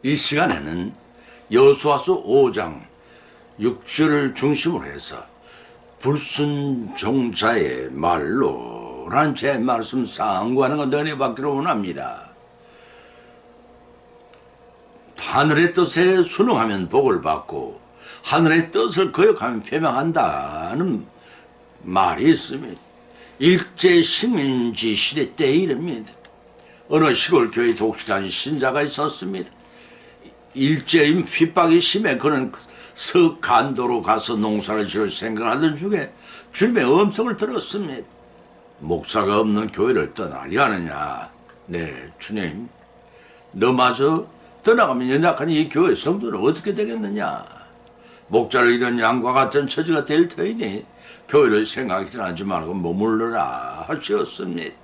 이 시간에는 여호수아서 5장 6절을 중심으로 해서 불순종자의 말로라는 제 말씀 상고하는 것 은혜 받기로 원합니다. 하늘의 뜻에 순응하면 복을 받고 하늘의 뜻을 거역하면 패망한다는 말이 있습니다. 일제 식민지 시대 때의 일입니다. 어느 시골 교회 독실한 신자가 있었습니다. 일제의 핍박이 심해 그는 서간도로 가서 농사를 지을 생각하던 중에 주님의 음성을 들었습니다. 목사가 없는 교회를 떠나려 하느냐. 네, 주님, 너마저 떠나가면 연약한 이 교회 성도는 어떻게 되겠느냐. 목자를 잃은 양과 같은 처지가 될 터이니 교회를 생각하지 않지 말고 머물러라 하셨습니다.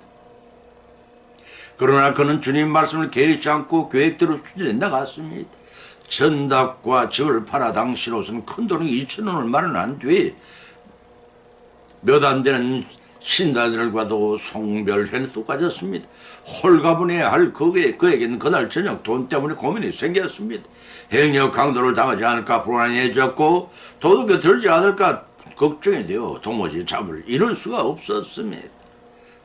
그러나 그는 주님 말씀을 개의치 않고 계획대로 추진해 나갔습니다. 전답과 적을 팔아 당시로서는 큰돈이 2,000원을 마련한 뒤에 몇 안 되는 신자들과도 송별회도 가졌습니다. 홀가분해야 할 그에게는 그날 저녁 돈 때문에 고민이 생겼습니다. 행여 강도를 당하지 않을까 불안해졌고 도둑이 들지 않을까 걱정이 되어 도무지 잠을 이룰 수가 없었습니다.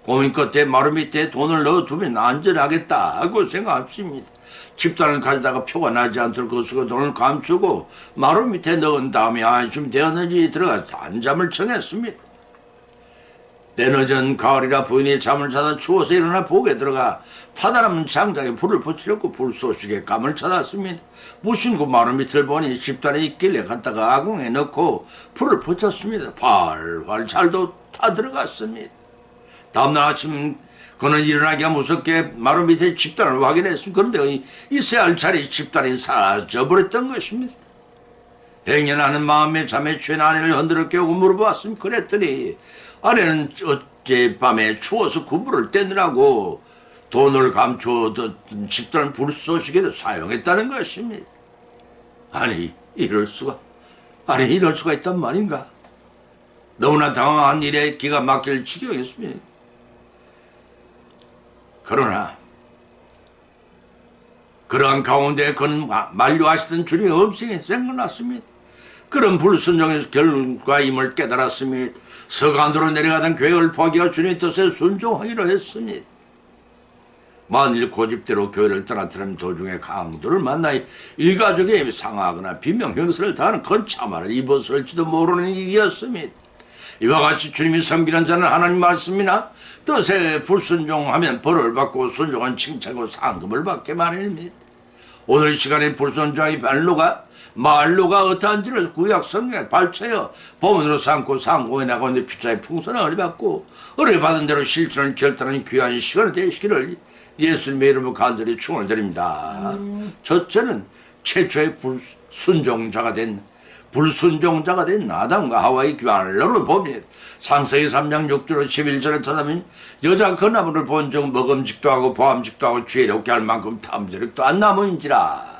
고민 끝에 마루 밑에 돈을 넣어두면 안전하겠다고 생각했습니다. 집단을 가져다가 표가 나지 않도록 그 속에 돈을 감추고 마루 밑에 넣은 다음에 안심 되었는지 들어가 단잠을 청했습니다. 때늦은 가을이라 부인이 잠을 자다 추워서 일어나 부엌에 들어가 타다남은 장작에 불을 붙이려고 불쏘시개 감을 찾았습니다. 무심코 마루 밑을 보니 집단에 있길래 갖다가 아궁에 넣고 불을 붙였습니다. 활활 잘도 타 들어갔습니다. 다음날 아침 그는 일어나기가 무섭게 마루 밑에 집단을 확인했습니다. 그런데 있어야 할 자리 집단이 사라져버렸던 것입니다. 행여나는 마음에 잠에 취한 아내를 흔들어 깨우고 물어봤습니다. 그랬더니 아내는 어젯밤에 추워서 구불을 떼느라고 돈을 감추어뒀던 집단 불쏘시개를 사용했다는 것입니다. 아니 이럴 수가 있단 말인가. 너무나 당황한 일에 기가 막힐 지경이었습니다. 그러나 그러한 가운데 그는 만류하시던 주님의 음성이 생각났습니다. 그런 불순종의 결과임을 깨달았습니다. 서간도로 내려가던 계획을 포기하고 주님의 뜻에 순종하기로 했습니다. 만일 고집대로 교회를 떠났다면 도중에 강도를 만나 일가족이 상하거나 비명 형사를 당하는 건참화를 입었을지도 모르는 일이었습니다. 이와 같이 주님이 섬기는 자는 하나님 말씀이나 뜻에 불순종하면 벌을 받고 순종은 칭찬과 상급을 받게 마련입니다. 오늘 이 시간에 불순종의 말로가 어떠한지를 구약 성경에 발췌하여 본문으로 삼고 상고해 나가는데 피자의 풍성한 은혜 받고 은혜 받은 대로 실천을 결단하는 귀한 시간이 되시기를 예수님의 이름으로 간절히 축원을 드립니다. 첫째는 최초의 불순종자가 된 아담과 하와의 말로를 봅니다. 창세기 3장 6절로 11절을 찾아보면 여자 그 나무를 본즉 먹음직도 하고 보암직도 하고 지혜롭게 할 만큼 탐스럽도 한 나무인지라.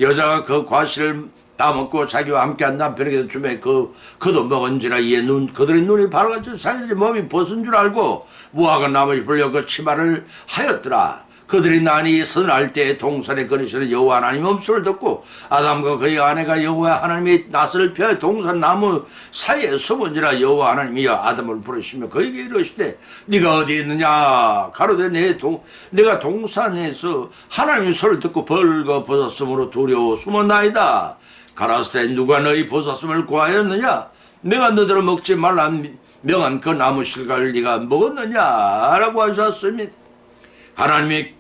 여자가 그 과실을 따먹고 자기와 함께한 남편에게 주매 그도 먹은지라. 이에 그들의 눈이 밝아져 자기들의 몸이 벗은 줄 알고 무화과 나무에 불려 그 치마를 하였더라. 그들이 난이 선할 때 동산에 거니시는 여호와 하나님 음성을 듣고 아담과 그의 아내가 여호와 하나님의 낯을 펴 동산 나무 사이에 숨은지라. 여호와 하나님이 아담을 부르시며 그에게 이르시되 네가 어디 있느냐. 가로되 내가 동산에서 하나님의 소리를 듣고 벌거벗었으므로 두려워 숨었나이다. 가라사대 누가 너희 벗었음을 구하였느냐. 내가 너희를 먹지 말라 명한 그 나무 실과를 네가 먹었느냐라고 하셨습니다. 하나님의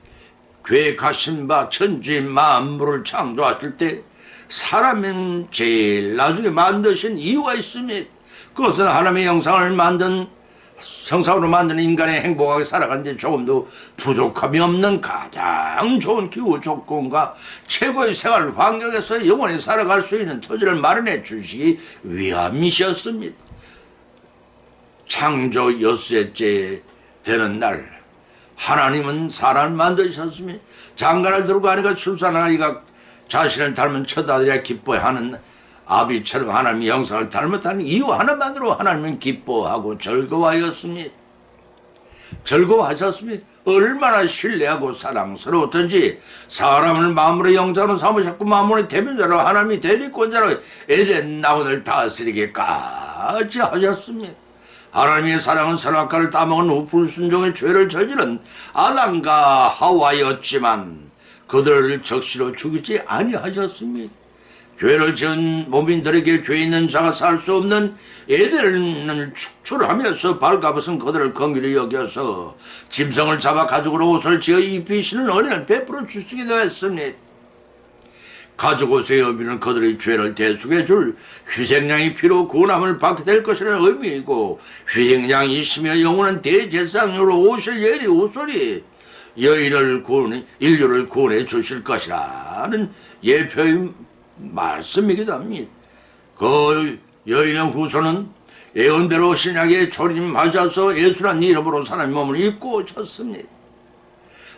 계획하신 바 천지 만물을 창조하실 때 사람은 제일 나중에 만드신 이유가 있습니다. 그것은 하나님의 형상으로 만든 인간의 행복하게 살아가는데 조금도 부족함이 없는 가장 좋은 기후 조건과 최고의 생활 환경에서 영원히 살아갈 수 있는 토지를 마련해 주시기 위함이셨습니다. 창조 6세째 되는 날 하나님은 사람을 만드셨으며 장가를 들고 아내가 출산하기가 자신을 닮은 첫 아들이라 기뻐하는 아비처럼 하나님의 형상을 닮았다는 이유 하나만으로 하나님은 기뻐하고 즐거워하였습니다. 즐거워하셨습니다. 얼마나 신뢰하고 사랑스러웠던지 사람을 마음으로 영자로 삼으셨고 마음으로 대변자로 하나님이 대리권자로 에덴 나원을 다스리기까지 하셨습니다. 하나님의 사랑은 선악과를 따먹은 후 불순종의 죄를 저지른 아담과 하와였지만 그들을 적시로 죽이지 아니하셨습니다. 죄를 지은 몸인들에게 죄 있는 자가 살 수 없는 에덴을 축출하면서 발가벗은 그들을 긍휼히 여겨서 짐승을 잡아 가죽으로 옷을 지어 입히시는 은혜를 베풀어 주시기도 했습니다. 가죽 옷의 의미는 그들의 죄를 대속해 줄 희생양이 피로 구원함을 받게 될 것이라는 의미이고 희생양이시며 영원한 대제사장으로 오실 예리 오소리 인류를 구원해 주실 것이라는 예표의 말씀이기도 합니다. 그 여인의 후손은 예언대로 신약에 초림하셔서 예수란 이름으로 사람의 몸을 입고 오셨습니다.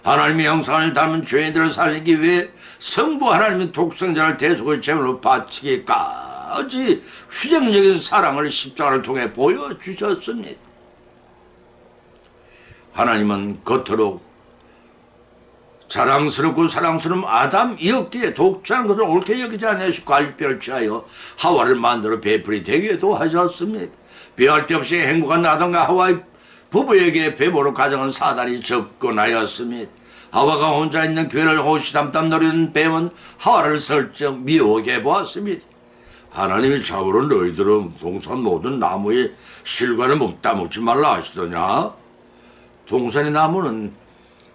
하나님의 형상을 닮은 죄인들을 살리기 위해 성부 하나님의 독생자를 대속의 제물로 바치기까지 휘정적인 사랑을 십자가를 통해 보여주셨습니다. 하나님은 겉으로 자랑스럽고 사랑스러운 아담이었기에 독자한 것을 옳게 여기지 않으시고 갈비뼈를 취하여 하와를 만들어 베풀이 되게도 하셨습니다. 비할 데 없이 행복한 아담과 하와의 부부에게 배보로 가정은 사단이 접근하였습니다. 하와가 혼자 있는 교회를 호시탐탐 노리는 뱀은 하와를 슬쩍 미혹해 보았습니다. 하나님이 참으로 너희들은 동산 모든 나무의 실과를 따먹지 말라 하시더냐? 동산의 나무는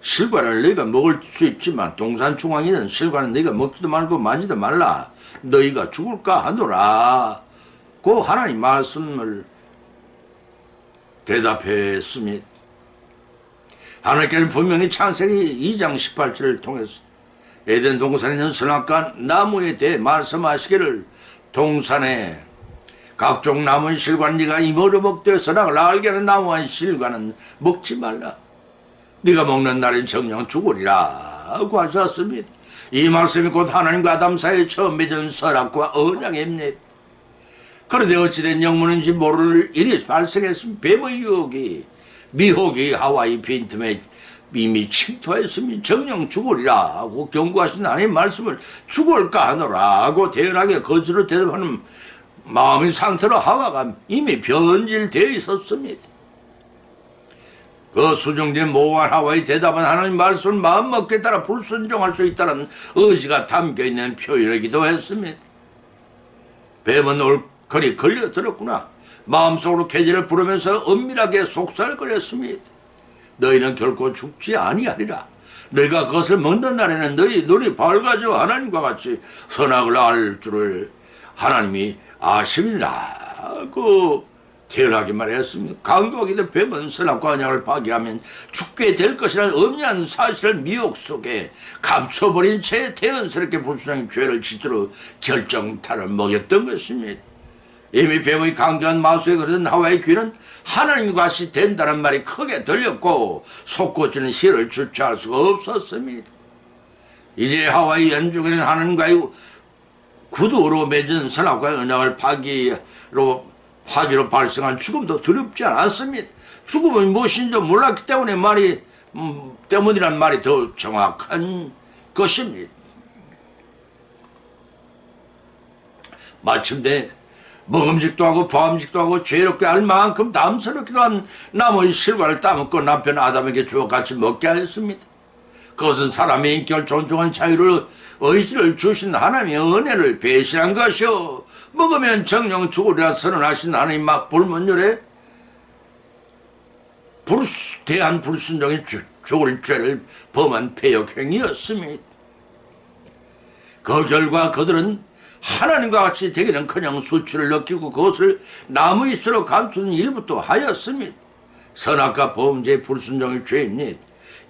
실과를 너희가 먹을 수 있지만 동산 중앙에는 실과는 너희가 먹지도 말고 만지도 말라. 너희가 죽을까 하노라. 그 하나님 말씀을 대답했습니다. 하나님께서는 분명히 창세기 2장 18절을 통해서 에덴 동산에 있는 선악과 나무에 대해 말씀하시기를 동산에 각종 나무의 실과는 네가 이모로 먹되 선악을 알게 하는 나무의 실과는 먹지 말라. 네가 먹는 날엔 정녕 죽으리라고 하셨습니다. 이 말씀이 곧 하나님과 아담 사이에 처음 맺은 서약과 언약입니다. 그런데 어찌된 영문인지 모를 일이 발생했으면 뱀의 유혹이 미혹이 하와의 빈틈에 이미 침투하였으니 정녕 죽으리라고 경고하신 하나님의 말씀을 죽을까 하노라고 대연하게 거짓으로 대답하는 마음의 상태로 하와가 이미 변질되어 있었습니다. 그 수정된 모호한 하와의 대답은 하나님 말씀을 마음먹기에 따라 불순종할 수 있다는 의지가 담겨있는 표현이기도 했습니다. 뱀은 올거리 걸려들었구나. 마음속으로 계절을 부르면서 은밀하게 속살거렸습니다. 너희는 결코 죽지 아니하리라. 너희가 그것을 먹는 날에는 너희 눈이 밝아져 하나님과 같이 선악을 알 줄을 하나님이 아심이라고 태연하게 말했습니다. 강도하기도 뱀은 선악과 언약을 파괴하면 죽게 될 것이라는 엄연한 사실을 미혹 속에 감춰버린 채 태연스럽게 불순종의 죄를 짓도록 결정타를 먹였던 것입니다. 이미 뱀의 강조한 마수에 그러던 하와의 귀는 하나님과 같이 된다는 말이 크게 들렸고 솟구치는 희를 주체할 수가 없었습니다. 이제 하와의 연중에는 하나님과의 구두로 맺은 선악과의 언약을 파기로 발생한 죽음도 두렵지 않았습니다. 죽음은 무엇인지 몰랐기 때문에 때문이란 말이 더 정확한 것입니다. 마침내 먹음직도 하고 보암직도 하고 죄롭게 할 만큼 담스럽기도 한 나무의 실과를 따먹고 남편 아담에게 주어 같이 먹게 하였습니다. 그것은 사람의 인격을 존중한 자유를 의지를 주신 하나님의 은혜를 배신한 것이요 먹으면 정령 죽으리라 선언하신 하나님 막 불문율에 대한 불순종의 죽을 죄를 범한 폐역행위였습니다. 그 결과 그들은 하나님과 같이 되기는커녕 수치를 느끼고 그것을 나무잇으로 감추는 일부터 하였습니다. 선악과 범죄의 불순종의 죄입니다.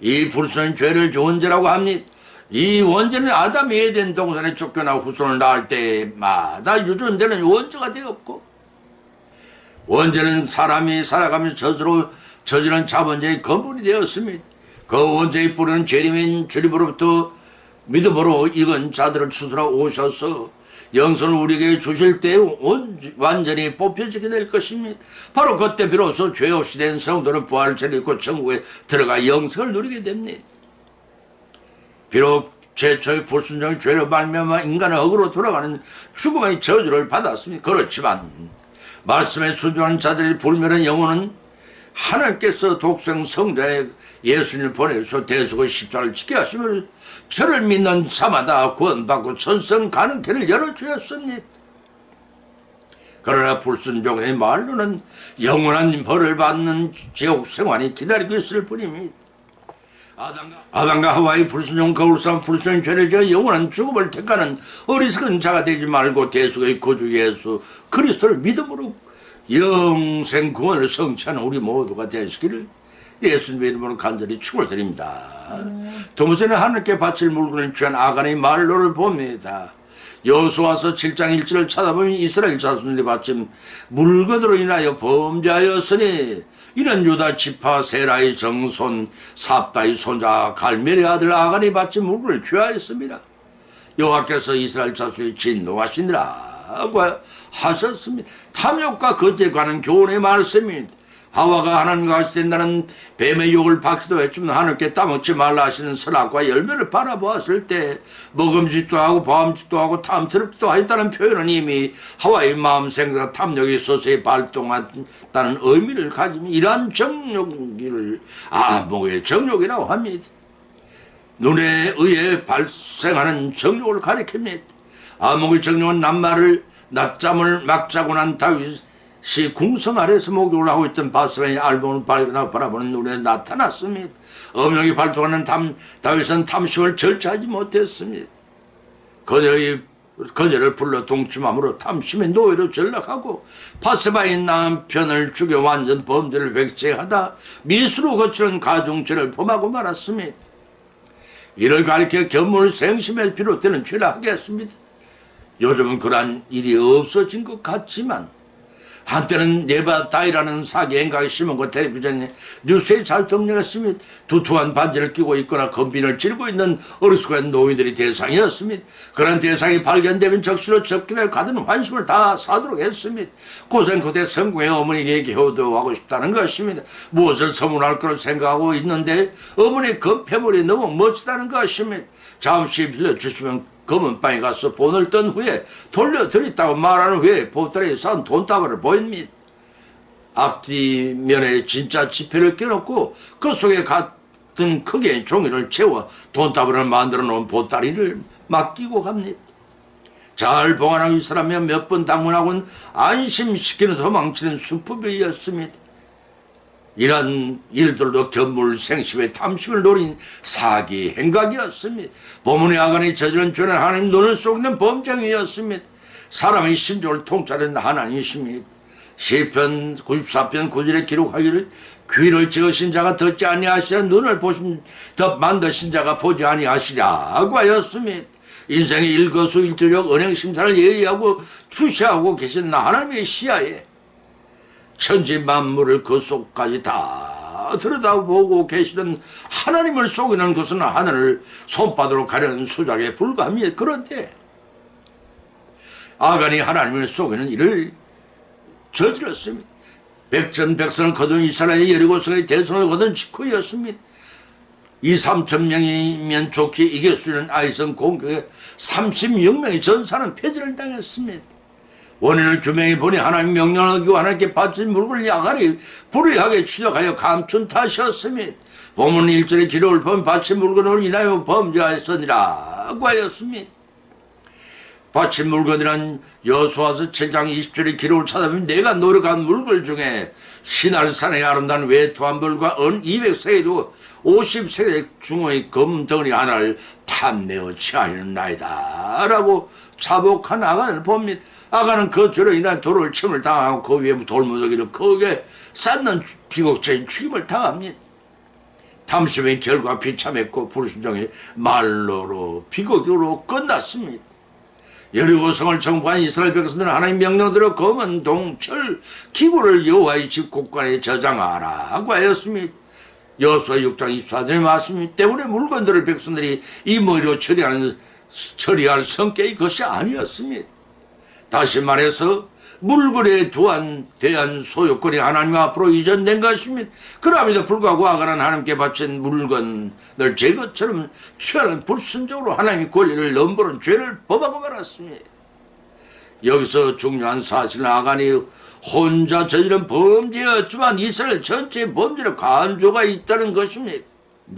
이 불순종의 죄를 원죄라고 합니다. 이 원죄는 아담이 에덴 동산에 쫓겨나 후손을 낳을 때마다 유전되는 원죄가 되었고 원죄는 사람이 살아가면서 저지른 자본죄의 근본이 되었습니다. 그 원죄의 뿌리는 재림인 주님으로부터 믿음으로 익은 자들을 추스러 오셔서 영성을 우리에게 주실 때 완전히 뽑혀지게 될 것입니다. 바로 그때 비로소 죄 없이 된 성도는 부활을 차리고 천국에 들어가 영성을 누리게 됩니다. 비록 최초의 불순종의 죄로 말미암아 인간은 억으로 돌아가는 죽음의 저주를 받았습니다. 그렇지만 말씀에 순종하는 자들의 불멸한 영혼은 하나님께서 독생 성자의 예수님을 보내서 대속의 십자가를 지게 하시며 저를 믿는 자마다 구원받고 천성 가는 길을 열어주었습니다. 그러나 불순종의 말로는 영원한 벌을 받는 지옥 생활이 기다리고 있을 뿐입니다. 아담과 하와의 불순종 거울삼 불순종의 죄를 지어 영원한 죽음을 택하는 어리석은 자가 되지 말고 대속의 구주 예수 그리스도를 믿음으로 영생 구원을 성취하는 우리 모두가 되시기를 예수님의 이름으로 간절히 축원드립니다. 두 번째는 하나님께 바칠 물건을 취한 아간의 말로를 봅니다. 여호수아서 7장 1절을 찾아보면 이스라엘 자손들이 바친 물건으로 인하여 범죄하였으니 이는 유다 지파 세라의 정손 삽다의 손자 갈멜의 아들 아간이 바친 물건을 취하였습니다. 여호와께서 이스라엘 자손이 진노하시니라고 하셨습니다. 탐욕과 거짓에 관한 교훈의 말씀입니다. 하와가 하나님과 같이 된다는 뱀의 욕을 받기도 했지만 하나님께 따먹지 말라 하시는 선악과 열매를 바라보았을 때 먹음직도 하고 보암직도 하고 탐스럽기도 하였다는 표현은 이미 하와의 마음 생각 탐욕이 서서히 발동했다는 의미를 가지며 이러한 정욕을 암흑의 정욕이라고 합니다. 눈에 의해 발생하는 정욕을 가리킵니다. 암흑의 정욕은 낮잠을 막 자고 난 다윗이 궁성 아래에서 목욕을 하고 있던 바세바의 알몸을 발견하고 바라보는 눈에 나타났습니다. 음욕이 발동하는 다윗은 탐심을 절제하지 못했습니다. 그녀를 불러 동침함으로 탐심의 노예로 전락하고 바세바의 남편을 죽여 완전 범죄를 백제하다 미수로 거치는 가중죄를 범하고 말았습니다. 이를 가리켜 견물 생심에 비롯되는 죄라 하겠습니다. 요즘은 그러한 일이 없어진 것 같지만 한때는 네바다이라는 사기 행각이 심은 그 텔레비전에 뉴스에 잘 등장했습니다. 두툼한 반지를 끼고 있거나 건빈을 찌르고 있는 어리숙한 노인들이 대상이었습니다. 그런 대상이 발견되면 적시로 접근해 가든 환심을 다 사도록 했습니다. 고생고대 성공의 어머니에게 효도하고 싶다는 것입니다. 무엇을 서문할 걸 생각하고 있는데 어머니의 그 패물이 너무 멋지다는 것입니다. 잠시 빌려주시면 검은 빵에 가서 본을 뜬 후에 돌려드렸다고 말하는 후에 보따리에 쌓은 돈다발을 보입니다. 앞뒤면에 진짜 지폐를 껴놓고 그 속에 같은 크기의 종이를 채워 돈다발을 만들어 놓은 보따리를 맡기고 갑니다. 잘 보관하고 있으라며 몇 번 당문하고는 안심시키는 도망치는 수법이었습니다. 이런 일들도 견물생심의 탐심을 노린 사기 행각이었습니다. 본문의 아간이 저지른 죄는 하나님 눈을 쏘는 범죄이었습니다. 사람의 신조를 통찰하는 하나님이십니다. 시편 94편 9절에 기록하기를 귀를 지으신 자가 듣지 아니하시라 눈을 만드신 자가 보지 아니하시라고 하였습니다. 인생의 일거수일투족 은행심사를 예의하고 주시하고 계신 하나님의 시야에 천지 만물을 그 속까지 다 들여다보고 계시는 하나님을 속이는 것은 하늘을 손바닥으로 가려는 수작에 불과합니다. 그런데 아간이 하나님을 속이는 일을 저질렀습니다. 백전백성을 거둔 이스라엘의 여리고성의 대성을 거둔 직후였습니다. 2~3천 명이면 좋게 이길 수 있는 아이성 공격에 36명의 전사는 패전을 당했습니다. 원인을 규명해 보니 하나님 명령을 어기고 하나님께 바친 물건을 야간이 불의하게 추적하여 감춘 탓이었습니다. 본문 1절의 기록을 보면 바친 물건으로 인하여 범죄하였으니라고 하였습니다. 바친 물건이란 여호수아서 7장 20절의 기록을 찾아보면 내가 노력한 물건 중에 신할산의 아름다운 외투한 벌과 은 200세겔로 50세겔 중의 금덩어리 하나를 탐내어 취하였나이다 라고 자복한 아간을 봅니다. 아간은 그 죄로 인한 돌을 침을 당하고 그 위에 돌무더기를 크게 쌓는 비곡적인 죽임을 당합니다. 탐심의 결과 비참했고 불순종의 말로로 비곡으로 끝났습니다. 여리고성을 정복한 이스라엘 백성들은 하나님 명령대로 검은 동철 기구를 여호와의 집 곳간에 저장하라고 하였습니다. 여호수아 6장 24절의 말씀 때문에 물건들을 백성들이 임의로 처리할 성격이 것이 아니었습니다. 다시 말해서 물건에 대한 소유권이 하나님 앞으로 이전된 것입니다. 그럼에도 불구하고 아가는 하나님께 바친 물건을 제것처럼 취하는 불순종으로 하나님의 권리를 넘보는 죄를 범하고 말았습니다. 여기서 중요한 사실은 아간이 혼자 저지른 범죄였지만 이스라엘 전체의 범죄로 간조가 있다는 것입니다.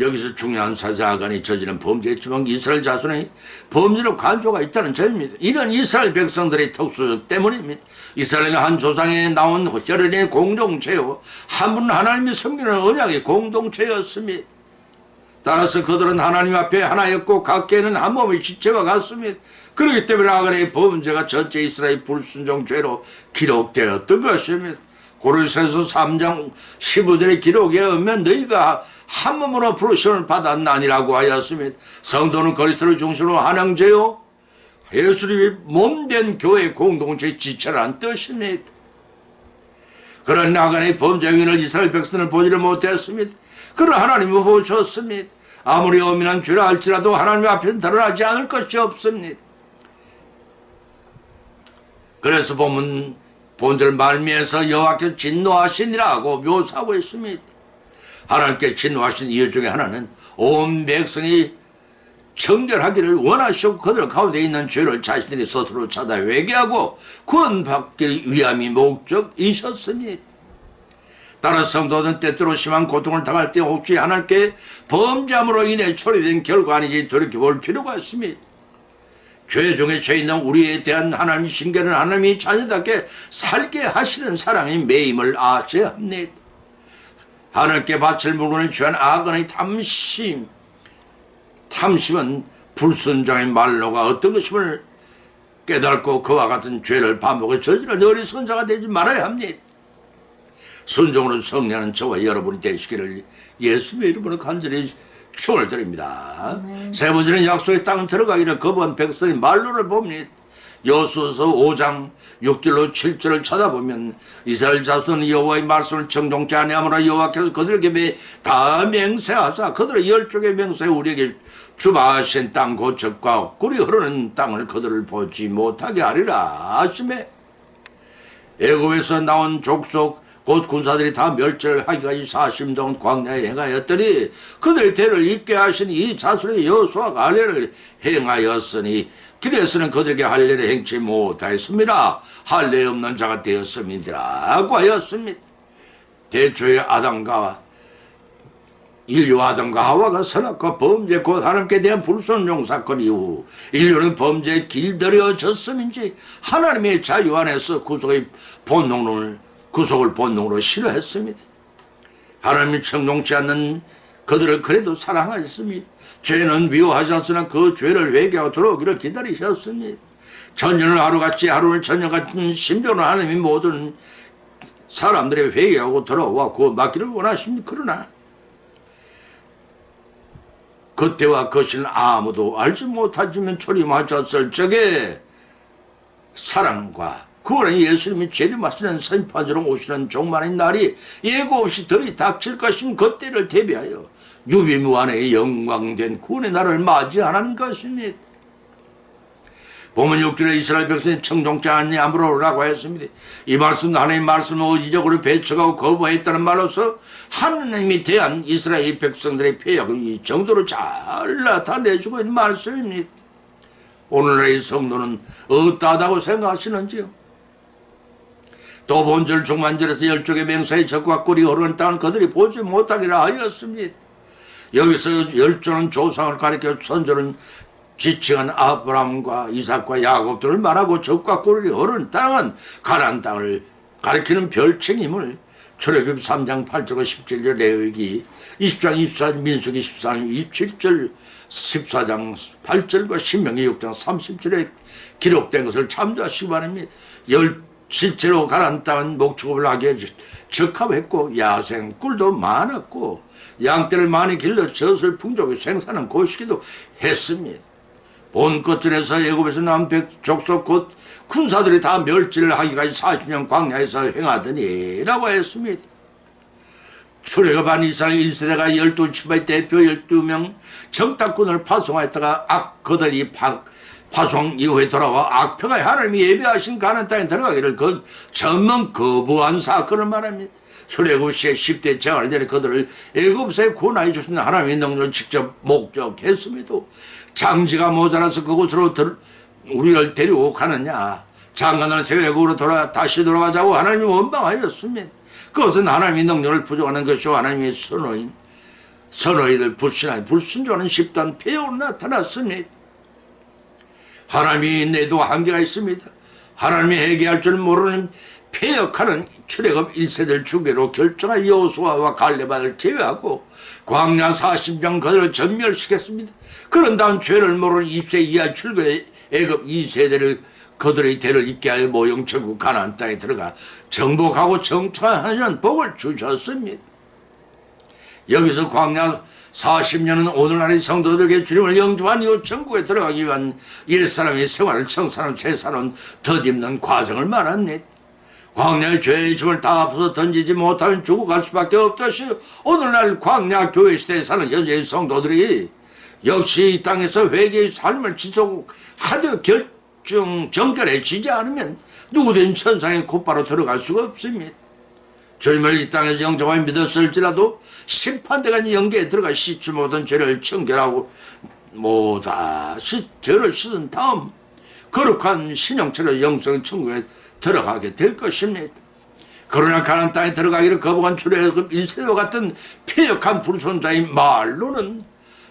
여기서 중요한 사실, 아간이 저지른 범죄였지만 이스라엘 자손의 범죄로 간조가 있다는 점입니다. 이런 이스라엘 백성들의 특수적 때문입니다. 이스라엘은 한 조상에 나온 혈연의 공동체요, 한 분 하나님이 섬기는 언약의 공동체였습니다. 따라서 그들은 하나님 앞에 하나였고 각계는 한 몸의 지체와 같습니다. 그렇기 때문에 아간의 범죄가 전체 이스라엘 불순종 죄로 기록되었던 것입니다. 고린도전서 3장 15절의 기록에 의하면 너희가 한 몸으로 부르심을 받았나니라고 하였습니다. 성도는 그리스도를 중심으로 한영제요, 예수님이 몸된 교회 공동체의 지체라는 뜻입니다. 그런 아간의 범죄 행위를 이스라엘 백성을 보지를 못했습니다. 그러나 하나님은 보셨습니다. 아무리 엄연한 죄라 할지라도 하나님 앞에서 드러나지 않을 것이 없습니다. 그래서 보면 본절 말미에서 여호와께서 진노하시니라고 묘사하고 있습니다. 하나님께 진노하신 이유 중에 하나는 온 백성이 정결하기를 원하시고 그들 가운데 있는 죄를 자신들이 스스로 찾아 회개하고 구원받기 위함이 목적이셨습니다. 따라 성도는 때때로 심한 고통을 당할 때 혹시 하나님께 범죄함으로 인해 초래된 결과 아닌지 돌이켜볼 필요가 있습니다. 죄 중에 죄 있는 우리에 대한 하나님의 신계는 하나님이 자녀답게 살게 하시는 사랑의 매임을 아셔야 합니다. 하나님께 바칠 물건을 취한 아간의 탐심은 불순종의 말로가 어떤 것임을 깨닫고 그와 같은 죄를 반복해 저지른 어리석은 자가 되지 말아야 합니다. 순종으로 승리하는 저와 여러분이 되시기를 예수의 이름으로 간절히 축원을 드립니다. 세 번째는 약속의 땅 들어가기를 거부한 백성의 말로를 봅니다. 여호수아서 5장 6절로 7절을 찾아보면 이스라엘 자손은 여호와의 말씀을 청종치 아니하므로 여호와께서 그들에게 다 맹세하사 그들의 열족의 맹세에 우리에게 주마하신 땅 고척과 꿀이 흐르는 땅을 그들을 보지 못하게 하리라 하시매, 애굽에서 나온 족속 곧 군사들이 다 멸절하기까지 40년 동안 광야에 행하였더니 그들의 대를 잇게 하신 이 자손의 여호수아가 할례를 행하였으니 길에서는 그들에게 할례를 행치 못하였습니다. 할례 없는 자가 되었음이니라고 하였습니다. 대초의 인류 아담과 하와가 선악과 범죄 곧 하나님께 대한 불순종 사건 이후 인류는 범죄에 길들여졌음인지 하나님의 자유 안에서 구속을 본능으로 싫어했습니다. 하나님이 청종치 않는 그들을 그래도 사랑하셨습니다. 죄는 미워하셨으나 그 죄를 회개하고 돌아오기를 기다리셨습니다. 전년을 하루같이 하루를 전년같은 심정으로 하나님이 모든 사람들의 회개하고 돌아와 구원받기를 원하십니다. 그러나 그때와 그것을 아무도 알지 못하지만 초림하셨을 적에 사랑과 구원은 예수님이 재림하시는 심판자로 오시는 종말의 날이 예고 없이 들이닥칠 것인 그때를 대비하여 유비무한의 영광된 구원의 날을 맞이하는 것입니다. 보면 6절에 이스라엘 백성이 청종치 아니하므로라고 했습니다. 이 말씀은 하나님의 말씀을 의지적으로 배척하고 거부했다는 말로서 하나님이 대한 이스라엘 백성들의 폐역을 이 정도로 잘 나타내주고 있는 말씀입니다. 오늘날의 성도는 어떠하다고 생각하시는지요? 또 본절 중만절에서 열족의 맹세의 적과 꿀이 흐르는 땅을 그들이 보지 못하기라 하였습니다. 여기서 열조는 조상을 가리켜 선조는 지칭한 아브라함과 이삭과 야곱들을 말하고 적과 꿀이 흐르는 땅은 가나안 땅을 가리키는 별칭임을 출애굽 3장 8절과 17절 레위기 20장 24절 민수기 14장 27절 14장 8절과 신명기 6장 30절에 기록된 것을 참조하시기 바랍니다. 실제로 가나안 땅은 목축업을 하기에 적합했고 야생 꿀도 많았고 양떼를 많이 길러 젖을 풍족히 생산한 곳이기도 했습니다. 본 것들에서 애굽에서 난 족속 곧 군사들이 다 멸절을 하기까지 40년 광야에서 행하더니 라고 했습니다. 출애굽한 이스라엘 1세대가 12지파의 대표 12명 정탐꾼을 파송하였다가 그들이 파송 이후에 돌아와 악평의 하나님이 예비하신 가나안 땅에 들어가기를 전면 거부한 사건을 말합니다. 출애굽 시에 10대 재앙을 내려 그들을 애굽에서 구원하여 주신 하나님의 능력을 직접 목격했습니다. 장지가 모자라서 그곳으로 우리를 데리고 가느냐, 장관을 세워 애굽으로 다시 돌아가자고 하나님이 원망하였습니다. 그것은 하나님의 능력을 부족하는 것이고 하나님의 선어이를 불순종하는 집단 폐허로 나타났습니다. 하나님이 내도 한계가 있습니다. 하나님이 회개할 줄 모르는 폐역하는 출애굽 1세대를 주기로 결정한 여호수아와 갈렙을 제외하고 광야 40년 그들을 전멸시켰습니다. 그런 다음 죄를 모르는 20세 이하 출근의 애굽 2세대를 그들의 대를 잇게 하여 모형천국 가나안 땅에 들어가 정복하고 정착하는 복을 주셨습니다. 여기서 광야 40년은 오늘날의 성도들에게 주님을 영접한 이후 천국에 들어가기 위한 옛사람의 생활을 청산하고 새사람 덧입는 과정을 말합니다. 광야의 죄의 짐을 다 앞서 던지지 못하면 죽어갈 수밖에 없듯이 오늘날 광야 교회 시대에 사는 현재의 성도들이 역시 이 땅에서 회개의 삶을 지속하되 정결해지지 않으면 누구든 천상에 곧바로 들어갈 수가 없습니다. 주님을 이 땅에서 영접하여 믿었을지라도 심판대가 영계에 들어가 씻지 못한 죄를 청결하고 죄를 씻은 다음 거룩한 신형체로 영성 천국에 들어가게 될 것입니다. 그러나 가나안 땅에 들어가기를 거부한 출애굽 1세대와 같은 폐역한 불순자의 말로는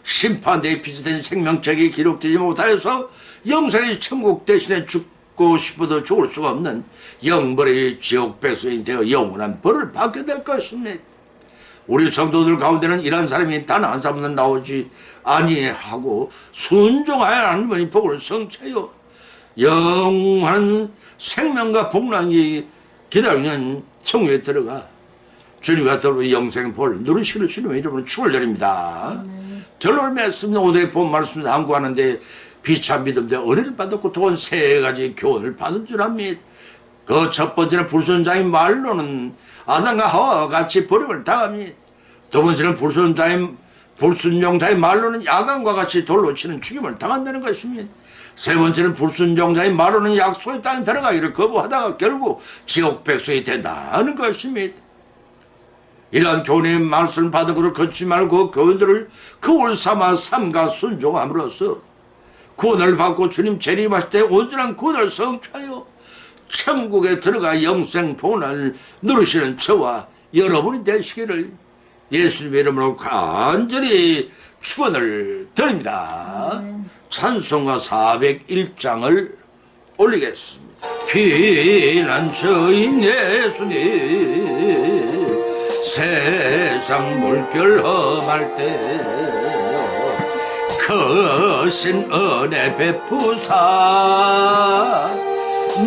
심판대에 비슷한 생명책이 기록되지 못하여서 영생의 천국 대신에 죽고 싶어도 죽을 수가 없는 영벌의 지옥 백성이 되어 영원한 벌을 받게 될 것입니다. 우리 성도들 가운데는 이런 사람이 단 한 사람도 나오지 아니하고 순종하여 하나님의 복을 성취하여 영원한 생명과 복락이 기다리는 천국에 들어가 주님과 더불어 영생 볼 누리시는 주님의 이름으로 축원드립니다. 결론을 맺습니다. 오늘의 본 말씀을 함구하는데 비참 믿음대 은혜를 받았고 또 세 가지 교훈을 받은 줄 압니다. 그 첫 번째는 불순자의 말로는 아담과 하와와 같이 버림을 당합니다. 두 번째는 불순종자의 말로는 야간과 같이 돌로 치는 죽임을 당한다는 것입니다. 세 번째는 불순종자의 말로는 약속의 땅에 들어가기를 거부하다가 결국 지옥 백성이 된다는 것입니다. 이러한 교훈의 말씀을 받은 것을 걷지 말고 그 교훈들을 그걸 삼아 삼가 순종함으로써 구원을 받고 주님 재림하실 때 온전한 구원을 성취하여 천국에 들어가 영생 복을 누리시는 저와 여러분이 되시기를 예수님의 이름으로 간절히 축원을 드립니다. 찬송가 401장을 올리겠습니다. 피난처인 예수님 세상 물결 험할 때 크신 은혜 베푸사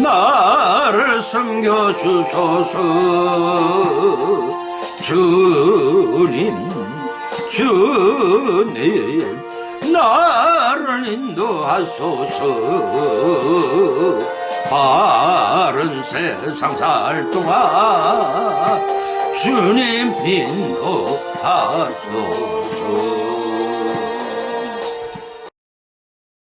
나를 섬겨주소서. 주님 나를 인도하소서. 바른 세상 살 동안 주님 인도하소서.